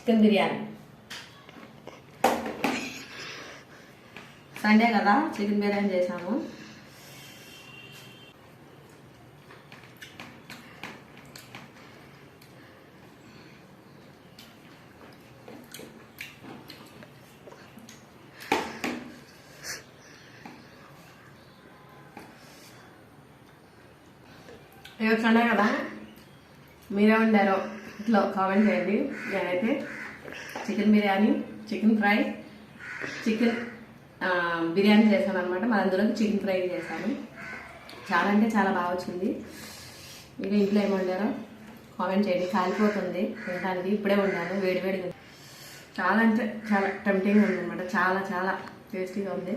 Chicken biryani. Sunday కదా chicken biryani చేసాము. ఈరోజు సండే కదా, మీరే వండారో ఇట్లా కామెంట్ చేయండి. నేనైతే chicken biryani, chicken fry, chicken biryani చేశాను అనమాట. మరి అందులో చికెన్ ఫ్రై చేశాను. చాలా అంటే చాలా బాగా వచ్చింది. మీరు ఇంట్లో ఏమి వండారో కామెంట్ చేయండి. కాలిపోతుంది తినడానికి. ఇప్పుడే వండాను, వేడివేడిగా. చాలా అంటే చాలా టెంప్టింగ్ ఉంది అనమాట. చాలా చాలా టేస్టీగా ఉంది.